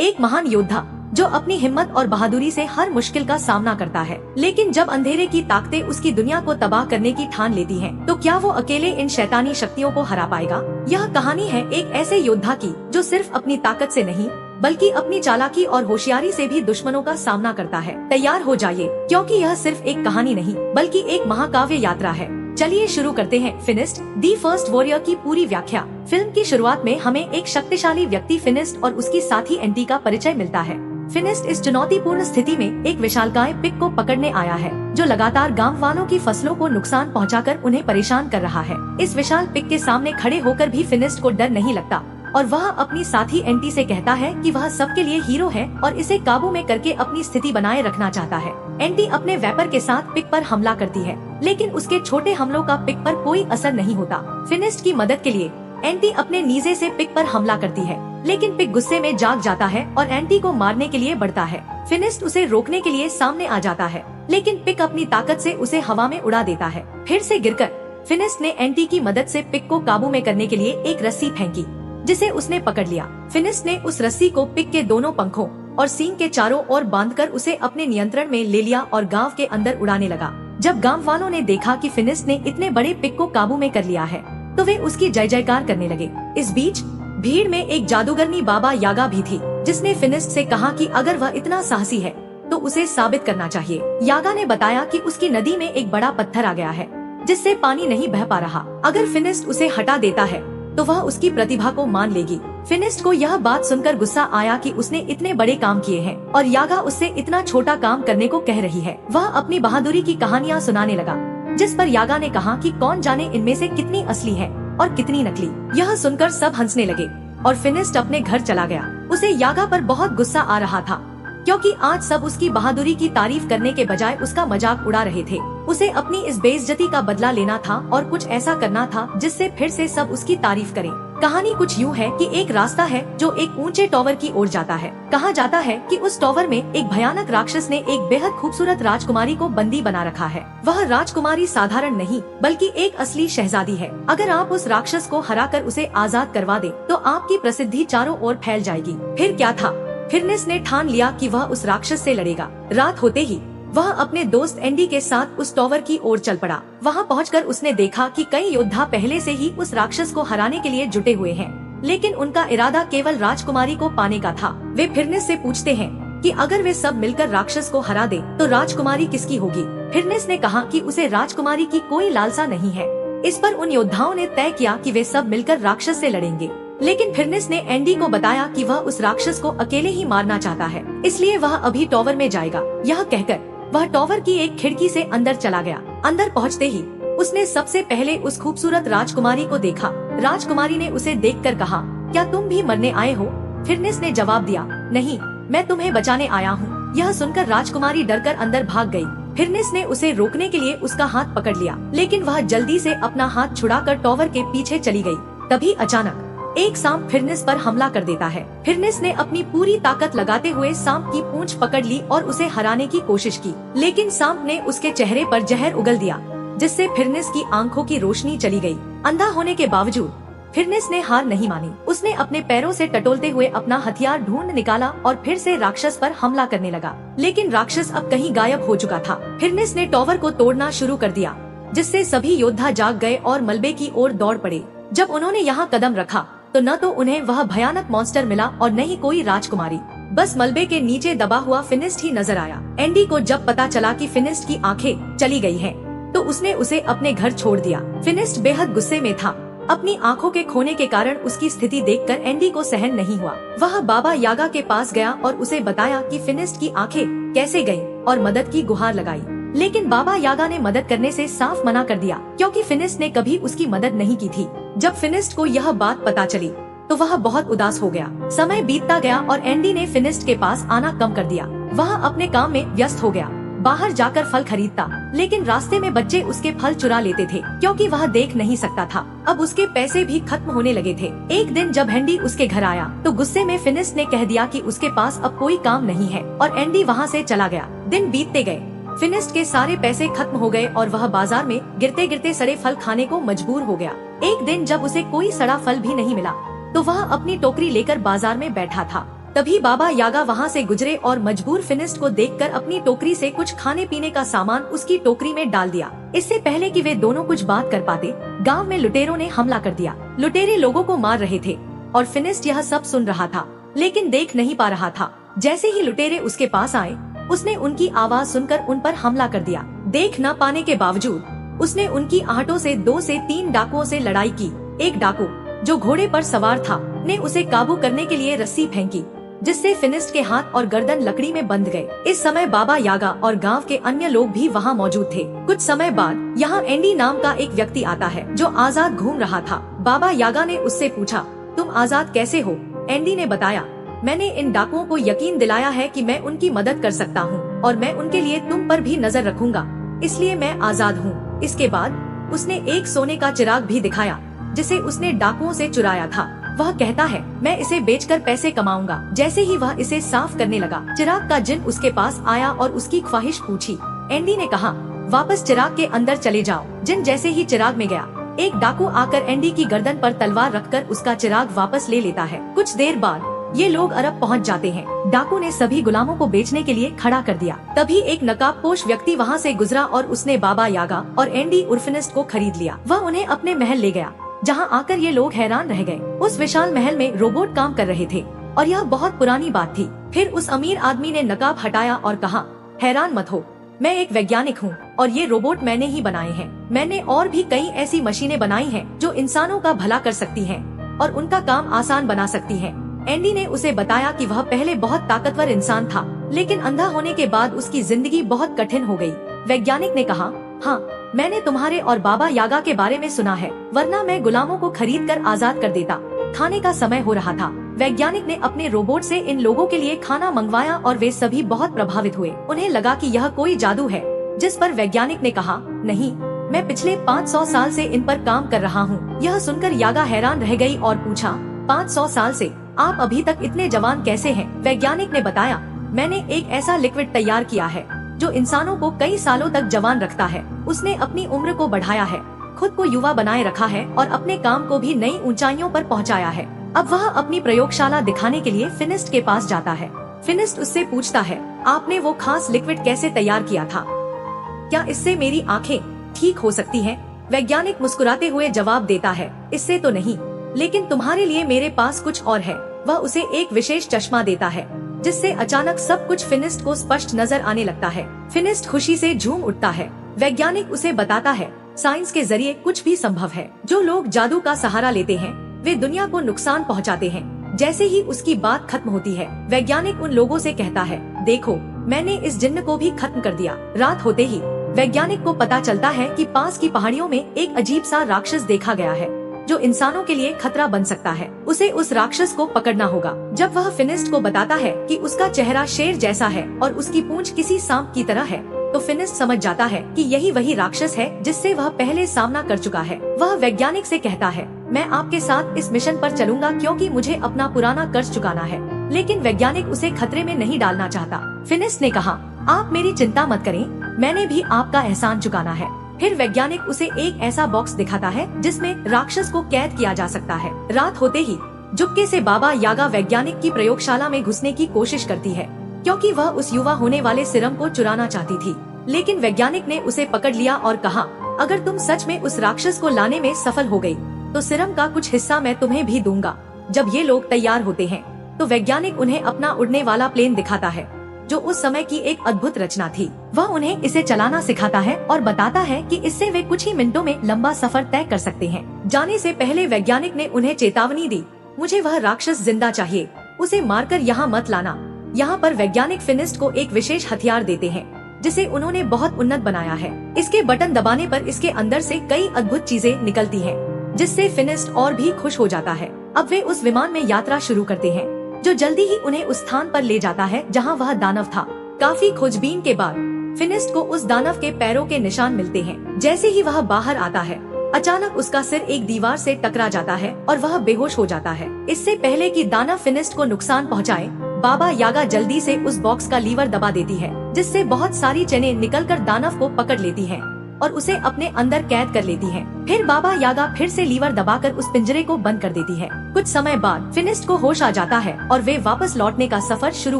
एक महान योद्धा जो अपनी हिम्मत और बहादुरी से हर मुश्किल का सामना करता है। लेकिन जब अंधेरे की ताकतें उसकी दुनिया को तबाह करने की ठान लेती हैं, तो क्या वो अकेले इन शैतानी शक्तियों को हरा पाएगा? यह कहानी है एक ऐसे योद्धा की जो सिर्फ अपनी ताकत से नहीं बल्कि अपनी चालाकी और होशियारी से भी दुश्मनों का सामना करता है। तैयार हो जाइए, क्योंकि यह सिर्फ एक कहानी नहीं बल्कि एक महाकाव्य यात्रा है। चलिए शुरू करते हैं फिनिस्ट दी फर्स्ट वॉरियर की पूरी व्याख्या। फिल्म की शुरुआत में हमें एक शक्तिशाली व्यक्ति फिनिस्ट और उसकी साथी एंटी का परिचय मिलता है। फिनिस्ट इस चुनौतीपूर्ण स्थिति में एक विशालकाय पिग को पकड़ने आया है, जो लगातार गांव वालों की फसलों को नुकसान पहुंचाकर उन्हें परेशान कर रहा है। इस विशाल पिग के सामने खड़े होकर भी फिनिस्ट को डर नहीं लगता और वह अपनी साथी एंटी से कहता है कि वह सबके लिए हीरो है और इसे काबू में करके अपनी स्थिति बनाए रखना चाहता है। एंटी अपने वेपर के साथ पिग पर हमला करती है, लेकिन उसके छोटे हमलों का पिग पर कोई असर नहीं होता। फिनिस्ट की मदद के लिए एंटी अपने नीजे से पिग पर हमला करती है, लेकिन पिग गुस्से में जाग जाता है और एंटी को मारने के लिए बढ़ता है। फिनिस्ट उसे रोकने के लिए सामने आ जाता है, लेकिन पिग अपनी ताकत से उसे हवा में उड़ा देता है। फिर से गिरकर फिनिस्ट ने एंटी की मदद से पिग को काबू में करने के लिए एक रस्सी फेंकी, जिसे उसने पकड़ लिया। फिनिस्ट ने उस रस्सी को पिग के दोनों पंखों और सींग के चारों ओर बांधकर उसे अपने नियंत्रण में ले लिया और गांव के अंदर उड़ाने लगा। जब गांव वालों ने देखा कि फिनिस्ट ने इतने बड़े पिग को काबू में कर लिया है, तो वे उसकी जय जयकार करने लगे। इस बीच भीड़ में एक जादूगरनी बाबा यागा भी थी, जिसने फिनिस्ट से कहा कि अगर वह इतना साहसी है तो उसे साबित करना चाहिए। यागा ने बताया कि उसकी नदी में एक बड़ा पत्थर आ गया है, जिससे पानी नहीं बह पा रहा। अगर फिनिस्ट उसे हटा देता है तो वह उसकी प्रतिभा को मान लेगी। फिनिस्ट को यह बात सुनकर गुस्सा आया कि उसने इतने बड़े काम किए हैं और यागा उससे इतना छोटा काम करने को कह रही है। वह अपनी बहादुरी की कहानियाँ सुनाने लगा, जिस पर यागा ने कहा कि कौन जाने इनमें से कितनी असली है और कितनी नकली। यह सुनकर सब हंसने लगे और फिनिस्ट अपने घर चला गया। उसे यागा पर बहुत गुस्सा आ रहा था, क्योंकि आज सब उसकी बहादुरी की तारीफ करने के बजाय उसका मजाक उड़ा रहे थे। उसे अपनी इस बेइज्जती का बदला लेना था और कुछ ऐसा करना था जिससे फिर से सब उसकी तारीफ करें। कहानी कुछ यूँ है कि एक रास्ता है जो एक ऊंचे टॉवर की ओर जाता है। कहा जाता है कि उस टॉवर में एक भयानक राक्षस ने एक बेहद खूबसूरत राजकुमारी को बंदी बना रखा है। वह राजकुमारी साधारण नहीं बल्कि एक असली शहजादी है। अगर आप उस राक्षस को हराकर उसे आजाद करवा दे तो आपकी प्रसिद्धि चारों ओर फैल जाएगी। फिर क्या था? फिनिस्ट ने ठान लिया कि वह उस राक्षस से लड़ेगा। रात होते ही वह अपने दोस्त एंडी के साथ उस टॉवर की ओर चल पड़ा। वहां पहुंचकर उसने देखा कि कई योद्धा पहले से ही उस राक्षस को हराने के लिए जुटे हुए हैं, लेकिन उनका इरादा केवल राजकुमारी को पाने का था। वे फिनिस्ट से पूछते हैं कि अगर वे सब मिलकर राक्षस को हरा दे तो राजकुमारी किसकी होगी? फिनिस्ट ने कहा कि उसे राजकुमारी की कोई लालसा नहीं है। इस पर उन योद्धाओं ने तय किया कि वे सब मिलकर राक्षस से लड़ेंगे, लेकिन फिनिस्ट ने एंडी को बताया कि वह उस राक्षस को अकेले ही मारना चाहता है, इसलिए वह अभी टॉवर में जाएगा। यह कहकर वह टॉवर की एक खिड़की से अंदर चला गया। अंदर पहुंचते ही उसने सबसे पहले उस खूबसूरत राजकुमारी को देखा। राजकुमारी ने उसे देखकर कहा, क्या तुम भी मरने आए हो? फिनिस्ट ने जवाब दिया, नहीं, मैं तुम्हें बचाने आया हूँ। यह सुनकर राजकुमारी डरकर अंदर भाग गई। फिनिस्ट ने उसे रोकने के लिए उसका हाथ पकड़ लिया, लेकिन वह जल्दी से अपना हाथ छुड़ाकर टॉवर के पीछे चली गई। तभी अचानक एक सांप फिनिस्ट पर हमला कर देता है। फिनिस्ट ने अपनी पूरी ताकत लगाते हुए सांप की पूंछ पकड़ ली और उसे हराने की कोशिश की, लेकिन सांप ने उसके चेहरे पर जहर उगल दिया, जिससे फिनिस्ट की आंखों की रोशनी चली गई। अंधा होने के बावजूद फिनिस्ट ने हार नहीं मानी। उसने अपने पैरों से टटोलते हुए अपना हथियार ढूंढ निकाला और फिर से राक्षस पर हमला करने लगा, लेकिन राक्षस अब कहीं गायब हो चुका था। फिनिस्ट ने टॉवर को तोड़ना शुरू कर दिया, जिससे सभी योद्धा जाग गए और मलबे की ओर दौड़ पड़े। जब उन्होंने यहाँ कदम रखा तो न तो उन्हें वह भयानक मॉन्स्टर मिला और न ही कोई राजकुमारी, बस मलबे के नीचे दबा हुआ फिनिस्ट ही नजर आया। एंडी को जब पता चला कि फिनिस्ट की आंखें चली गई हैं, तो उसने उसे अपने घर छोड़ दिया। फिनिस्ट बेहद गुस्से में था। अपनी आंखों के खोने के कारण उसकी स्थिति देखकर एंडी को सहन नहीं हुआ। वह बाबा यागा के पास गया और उसे बताया कि फिनिस्ट की आंखें कैसे गईं और मदद की गुहार लगाई, लेकिन बाबा यागा ने मदद करने से साफ मना कर दिया, क्योंकि फिनिस्ट ने कभी उसकी मदद नहीं की थी। जब फिनिस्ट को यह बात पता चली तो वह बहुत उदास हो गया। समय बीतता गया और एंडी ने फिनिस्ट के पास आना कम कर दिया। वह अपने काम में व्यस्त हो गया, बाहर जाकर फल खरीदता, लेकिन रास्ते में बच्चे उसके फल चुरा लेते थे, क्योंकि वह देख नहीं सकता था। अब उसके पैसे भी खत्म होने लगे थे। एक दिन जब एंडी उसके घर आया तो गुस्से में फिनिस्ट ने कह दिया कि उसके पास अब कोई काम नहीं है और एंडी वहाँ से चला गया। दिन बीतते गए, फिनिस्ट के सारे पैसे खत्म हो गए और वह बाजार में गिरते गिरते सड़े फल खाने को मजबूर हो गया। एक दिन जब उसे कोई सड़ा फल भी नहीं मिला तो वह अपनी टोकरी लेकर बाजार में बैठा था। तभी बाबा यागा वहाँ से गुजरे और मजबूर फिनिस्ट को देखकर अपनी टोकरी से कुछ खाने पीने का सामान उसकी टोकरी में डाल दिया। इससे पहले कि वे दोनों कुछ बात कर पाते, गांव में लुटेरों ने हमला कर दिया। लुटेरे लोगों को मार रहे थे और फिनिस्ट यह सब सुन रहा था, लेकिन देख नहीं पा रहा था। जैसे ही लुटेरे उसके पास आए, उसने उनकी आवाज सुनकर उन पर हमला कर दिया। देख न पाने के बावजूद उसने उनकी आहटों से 2 से 3 डाकुओं से लड़ाई की। एक डाकू जो घोड़े पर सवार था ने उसे काबू करने के लिए रस्सी फेंकी, जिससे फिनिस्ट के हाथ और गर्दन लकड़ी में बंध गए। इस समय बाबा यागा और गांव के अन्य लोग भी वहां मौजूद थे। कुछ समय बाद यहाँ एंडी नाम का एक व्यक्ति आता है जो आजाद घूम रहा था। बाबा यागा ने उससे पूछा, तुम आजाद कैसे हो? एंडी ने बताया, मैंने इन डाकुओं को यकीन दिलाया है कि मैं उनकी मदद कर सकता हूँ और मैं उनके लिए तुम पर भी नजर रखूंगा, इसलिए मैं आजाद हूँ। इसके बाद उसने एक सोने का चिराग भी दिखाया जिसे उसने डाकुओं से चुराया था। वह कहता है, मैं इसे बेचकर पैसे कमाऊंगा। जैसे ही वह इसे साफ करने लगा, चिराग का जिन उसके पास आया और उसकी ख्वाहिश पूछी। एंडी ने कहा, वापस चिराग के अंदर चले जाओ। जिन जैसे ही चिराग में गया, एक डाकू आकर एंडी की गर्दन पर तलवार रखकर उसका चिराग वापस ले लेता है। कुछ देर बाद ये लोग अरब पहुंच जाते हैं। डाकू ने सभी गुलामों को बेचने के लिए खड़ा कर दिया। तभी एक नकाबपोश व्यक्ति वहाँ से गुजरा और उसने बाबा यागा और एंडी और फिनिस्ट को खरीद लिया। वह उन्हें अपने महल ले गया, जहाँ आकर ये लोग हैरान रह गए। उस विशाल महल में रोबोट काम कर रहे थे और यह बहुत पुरानी बात थी। फिर उस अमीर आदमी ने नकाब हटाया और कहा, हैरान मत हो, मैं एक वैज्ञानिक हूँ और ये रोबोट मैंने ही बनाए हैं। मैंने और भी कई ऐसी मशीनें बनाई हैं जो इंसानों का भला कर सकती हैं और उनका काम आसान बना सकती हैं। एंडी ने उसे बताया कि वह पहले बहुत ताकतवर इंसान था, लेकिन अंधा होने के बाद उसकी जिंदगी बहुत कठिन हो गई। वैज्ञानिक ने कहा, हाँ, मैंने तुम्हारे और बाबा यागा के बारे में सुना है, वरना मैं गुलामों को खरीद कर आजाद कर देता। खाने का समय हो रहा था। वैज्ञानिक ने अपने रोबोट से इन लोगों के लिए खाना मंगवाया और वे सभी बहुत प्रभावित हुए। उन्हें लगा कि यह कोई जादू है, जिस पर वैज्ञानिक ने कहा, नहीं, मैं पिछले 500 साल से इन पर काम कर रहा हूँ। यह सुनकर यागा हैरान रह गई और पूछा, 500 साल से? आप अभी तक इतने जवान कैसे हैं? वैज्ञानिक ने बताया, मैंने एक ऐसा लिक्विड तैयार किया है जो इंसानों को कई सालों तक जवान रखता है। उसने अपनी उम्र को बढ़ाया है, खुद को युवा बनाए रखा है और अपने काम को भी नई ऊंचाइयों पर पहुंचाया है। अब वह अपनी प्रयोगशाला दिखाने के लिए फिनिस्ट के पास जाता है। फिनिस्ट उससे पूछता है, आपने वो खास लिक्विड कैसे तैयार किया था? क्या इससे मेरी आंखें ठीक हो सकती हैं? वैज्ञानिक मुस्कुराते हुए जवाब देता है, इससे तो नहीं, लेकिन तुम्हारे लिए मेरे पास कुछ और है। वह उसे एक विशेष चश्मा देता है, जिससे अचानक सब कुछ फिनिस्ट को स्पष्ट नजर आने लगता है। फिनिस्ट खुशी से झूम उठता है। वैज्ञानिक उसे बताता है, साइंस के जरिए कुछ भी संभव है। जो लोग जादू का सहारा लेते हैं, वे दुनिया को नुकसान पहुंचाते हैं। जैसे ही उसकी बात खत्म होती है, वैज्ञानिक उन लोगों से कहता है, देखो, मैंने इस जिन्न को भी खत्म कर दिया। रात होते ही वैज्ञानिक को पता चलता है कि पास की पहाड़ियों में एक अजीब सा राक्षस देखा गया है जो इंसानों के लिए खतरा बन सकता है। उसे उस राक्षस को पकड़ना होगा। जब वह फिनिस्ट को बताता है कि उसका चेहरा शेर जैसा है और उसकी पूंछ किसी सांप की तरह है, तो फिनिस्ट समझ जाता है कि यही वही राक्षस है जिससे वह पहले सामना कर चुका है। वह वैज्ञानिक से कहता है, मैं आपके साथ इस मिशन पर चलूंगा क्योंकि मुझे अपना पुराना कर्ज चुकाना है। लेकिन वैज्ञानिक उसे खतरे में नहीं डालना चाहता। फिनिस्ट ने कहा, आप मेरी चिंता मत करें, मैंने भी आपका एहसान चुकाना है। फिर वैज्ञानिक उसे एक ऐसा बॉक्स दिखाता है जिसमें राक्षस को कैद किया जा सकता है। रात होते ही चुपके से बाबा यागा वैज्ञानिक की प्रयोगशाला में घुसने की कोशिश करती है, क्योंकि वह उस युवा होने वाले सिरम को चुराना चाहती थी। लेकिन वैज्ञानिक ने उसे पकड़ लिया और कहा, अगर तुम सच में उस राक्षस को लाने में सफल हो गई, तो सिरम का कुछ हिस्सा मैं तुम्हें भी दूंगा। जब ये लोग तैयार होते हैं, तो वैज्ञानिक उन्हें अपना उड़ने वाला प्लेन दिखाता है, जो उस समय की एक अद्भुत रचना थी। वह उन्हें इसे चलाना सिखाता है और बताता है कि इससे वे कुछ ही मिनटों में लंबा सफर तय कर सकते हैं। जाने से पहले वैज्ञानिक ने उन्हें चेतावनी दी, मुझे वह राक्षस जिंदा चाहिए, उसे मारकर यहाँ मत लाना। यहाँ पर वैज्ञानिक फिनिस्ट को एक विशेष हथियार देते हैं, जिसे उन्होंने बहुत उन्नत बनाया है। इसके बटन दबाने पर इसके अंदर से कई अद्भुत चीजें निकलती हैं, जिससे फिनिस्ट और भी खुश हो जाता है। अब वे उस विमान में यात्रा शुरू करते हैं, जो जल्दी ही उन्हें उस स्थान पर ले जाता है जहां वह दानव था। काफी खोजबीन के बाद फिनिस्ट को उस दानव के पैरों के निशान मिलते हैं। जैसे ही वह बाहर आता है, अचानक उसका सिर एक दीवार से टकरा जाता है और वह बेहोश हो जाता है। इससे पहले कि दानव फिनिस्ट को नुकसान पहुंचाए, बाबा यागा जल्दी से उस बॉक्स का लीवर दबा देती है, जिससे बहुत सारी चेनें निकलकर दानव को पकड़ लेती हैं। और उसे अपने अंदर कैद कर लेती है। फिर बाबा यागा फिर से लीवर दबाकर उस पिंजरे को बंद कर देती है। कुछ समय बाद फिनिस्ट को होश आ जाता है और वे वापस लौटने का सफर शुरू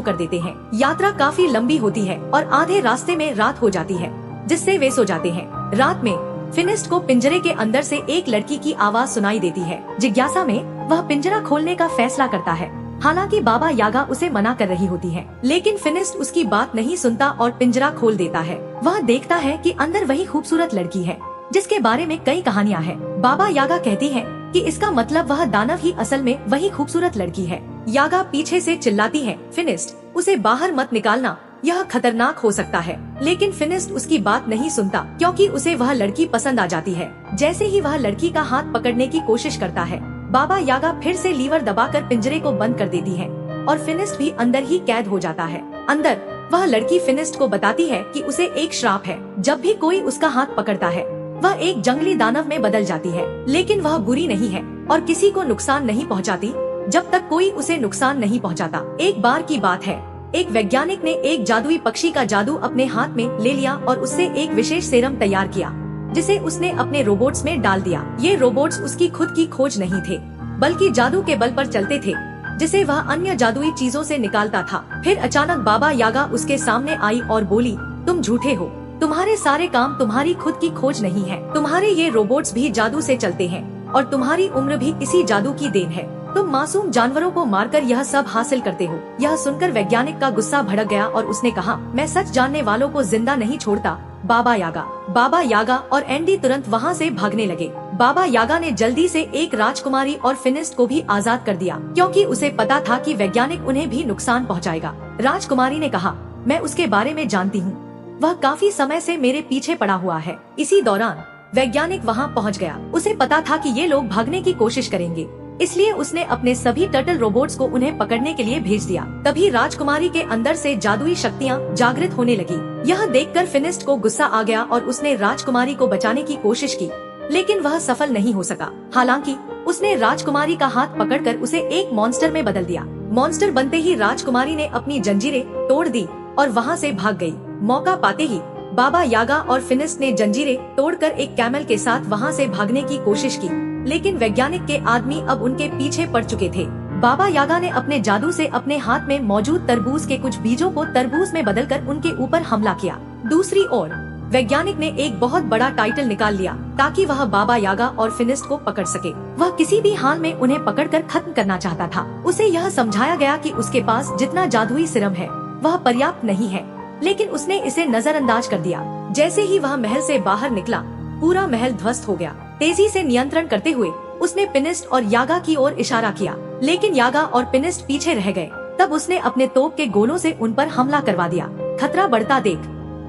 कर देते हैं। यात्रा काफी लंबी होती है और आधे रास्ते में रात हो जाती है, जिससे वे सो जाते हैं। रात में फिनिस्ट को पिंजरे के अंदर से एक लड़की की आवाज सुनाई देती है। जिज्ञासा में वह पिंजरा खोलने का फैसला करता है। हालांकि बाबा यागा उसे मना कर रही होती है, लेकिन फिनिस्ट उसकी बात नहीं सुनता और पिंजरा खोल देता है। वह देखता है कि अंदर वही खूबसूरत लड़की है जिसके बारे में कई कहानियां हैं। बाबा यागा कहती है कि इसका मतलब वह दानव ही असल में वही खूबसूरत लड़की है। यागा पीछे से चिल्लाती है, फिनिस्ट उसे बाहर मत निकालना, यह खतरनाक हो सकता है। लेकिन फिनिस्ट उसकी बात नहीं सुनता क्योंकि उसे वह लड़की पसंद आ जाती है। जैसे ही वह लड़की का हाथ पकड़ने की कोशिश करता है, बाबा यागा फिर से लीवर दबाकर पिंजरे को बंद कर देती है और फिनिस्ट भी अंदर ही कैद हो जाता है। अंदर वह लड़की फिनिस्ट को बताती है कि उसे एक श्राप है, जब भी कोई उसका हाथ पकड़ता है वह एक जंगली दानव में बदल जाती है। लेकिन वह बुरी नहीं है और किसी को नुकसान नहीं पहुंचाती जब तक कोई उसे नुकसान नहीं पहुंचाता। एक बार की बात है, एक वैज्ञानिक ने एक जादुई पक्षी का जादू अपने हाथ में ले लिया और उससे एक विशेष सेरम तैयार किया, जिसे उसने अपने रोबोट्स में डाल दिया। ये रोबोट्स उसकी खुद की खोज नहीं थे, बल्कि जादू के बल पर चलते थे, जिसे वह अन्य जादुई चीजों से निकालता था। फिर अचानक बाबा यागा उसके सामने आई और बोली, तुम झूठे हो, तुम्हारे सारे काम तुम्हारी खुद की खोज नहीं है, तुम्हारे ये रोबोट्स भी जादू से चलते हैं और तुम्हारी उम्र भी इसी जादू की देन है। तुम मासूम जानवरों को मारकर यह सब हासिल करते हो। यह सुनकर वैज्ञानिक का गुस्सा भड़क गया और उसने कहा, मैं सच जानने वालों को जिंदा नहीं छोड़ता। बाबा यागा और एंडी तुरंत वहाँ से भागने लगे। बाबा यागा ने जल्दी से एक राजकुमारी और फिनिस्ट को भी आजाद कर दिया, क्योंकि उसे पता था कि वैज्ञानिक उन्हें भी नुकसान पहुँचाएगा। राजकुमारी ने कहा, मैं उसके बारे में जानती हूँ, वह काफी समय से मेरे पीछे पड़ा हुआ है। इसी दौरान वैज्ञानिक वहाँ पहुँच गया। उसे पता था कि ये लोग भागने की कोशिश करेंगे, इसलिए उसने अपने सभी टर्टल रोबोट्स को उन्हें पकड़ने के लिए भेज दिया। तभी राजकुमारी के अंदर से जादुई शक्तियाँ जागृत होने लगी। यह देखकर फिनिस्ट को गुस्सा आ गया और उसने राजकुमारी को बचाने की कोशिश की, लेकिन वह सफल नहीं हो सका। हालांकि उसने राजकुमारी का हाथ पकड़कर उसे एक मॉन्स्टर में बदल दिया। मॉन्स्टर बनते ही राजकुमारी ने अपनी जंजीरें तोड़ दी और वहाँ से भाग गई। मौका पाते ही बाबा यागा और फिनिस्ट ने जंजीरें तोड़कर एक कैमल के साथ वहाँ से भागने की कोशिश की, लेकिन वैज्ञानिक के आदमी अब उनके पीछे पड़ चुके थे। बाबा यागा ने अपने जादू से अपने हाथ में मौजूद तरबूज के कुछ बीजों को तरबूज में बदलकर उनके ऊपर हमला किया। दूसरी ओर वैज्ञानिक ने एक बहुत बड़ा टाइटल निकाल लिया ताकि वह बाबा यागा और फिनिस्ट को पकड़ सके। वह किसी भी हाल में उन्हें पकड़कर खत्म करना चाहता था। उसे यह समझाया गया कि उसके पास जितना जादुई सिरम है वह पर्याप्त नहीं है, लेकिन उसने इसे नजरअंदाज कर दिया। जैसे ही वह महल से बाहर निकला, पूरा महल ध्वस्त हो गया। तेजी से नियंत्रण करते हुए उसने पिनिस्ट और यागा की ओर इशारा किया, लेकिन यागा और पिनिस्ट पीछे रह गए। तब उसने अपने तोप के गोलों से उन पर हमला करवा दिया। खतरा बढ़ता देख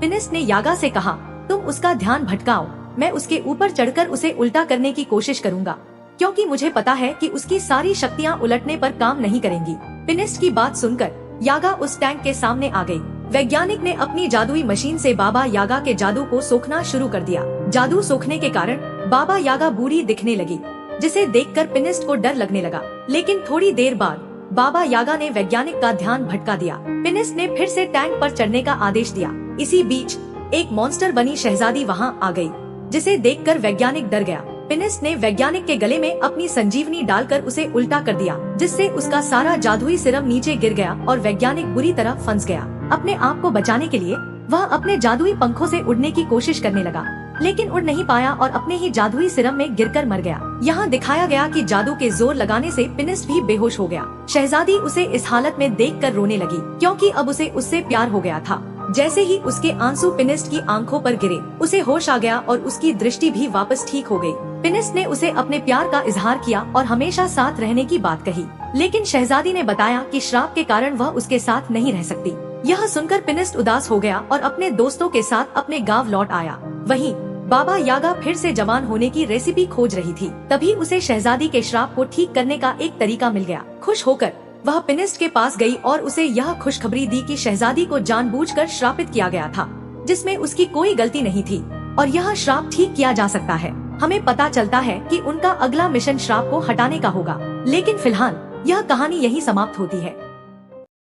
पिनिस्ट ने यागा से कहा, तुम उसका ध्यान भटकाओ, मैं उसके ऊपर चढ़कर उसे उल्टा करने की कोशिश करूंगा, क्योंकि मुझे पता है कि उसकी सारी शक्तियाँ उलटने पर काम नहीं करेंगी। पिनिस्ट की बात सुनकर यागा उस टैंक के सामने आ गई। वैज्ञानिक ने अपनी जादुई मशीन से बाबा यागा के जादू को सोखना शुरू कर दिया। जादू सोखने के कारण बाबा यागा बूढ़ी दिखने लगी, जिसे देखकर पिनिस्ट को डर लगने लगा। लेकिन थोड़ी देर बाद बाबा यागा ने वैज्ञानिक का ध्यान भटका दिया। पिनिस्ट ने फिर से टैंक पर चढ़ने का आदेश दिया। इसी बीच एक मॉन्स्टर बनी शहजादी वहाँ आ गई, जिसे देखकर वैज्ञानिक डर गया। पिनिस्ट ने वैज्ञानिक के गले में अपनी संजीवनी डालकर उसे उल्टा कर दिया, जिससे उसका सारा जादुई सिरम नीचे गिर गया और वैज्ञानिक बुरी तरह फंस गया। अपने आप को बचाने के लिए वह अपने जादुई पंखों से उड़ने की कोशिश करने लगा, लेकिन उड़ नहीं पाया और अपने ही जादुई सिरम में गिरकर मर गया। यहाँ दिखाया गया कि जादू के जोर लगाने से पिनिस्ट भी बेहोश हो गया। शहजादी उसे इस हालत में देखकर रोने लगी, क्योंकि अब उसे उससे प्यार हो गया था। जैसे ही उसके आंसू पिनिस्ट की आंखों पर गिरे, उसे होश आ गया और उसकी दृष्टि भी वापस ठीक हो गई। पिनिस्ट ने उसे अपने प्यार का इजहार किया और हमेशा साथ रहने की बात कही, लेकिन शहजादी ने बताया कि श्राप के कारण वह उसके साथ नहीं रह सकती। यह सुनकर पिनिस्ट उदास हो गया और अपने दोस्तों के साथ अपने गांव लौट आया। वहीं बाबा यागा फिर से जवान होने की रेसिपी खोज रही थी। तभी उसे शहजादी के श्राप को ठीक करने का एक तरीका मिल गया। खुश होकर वह पिनिस्ट के पास गई और उसे यह खुशखबरी दी कि शहजादी को जानबूझकर श्रापित किया गया था, जिसमें उसकी कोई गलती नहीं थी और यह श्राप ठीक किया जा सकता है। हमें पता चलता है कि उनका अगला मिशन श्राप को हटाने का होगा। लेकिन फिलहाल यह कहानी यहीं समाप्त होती है।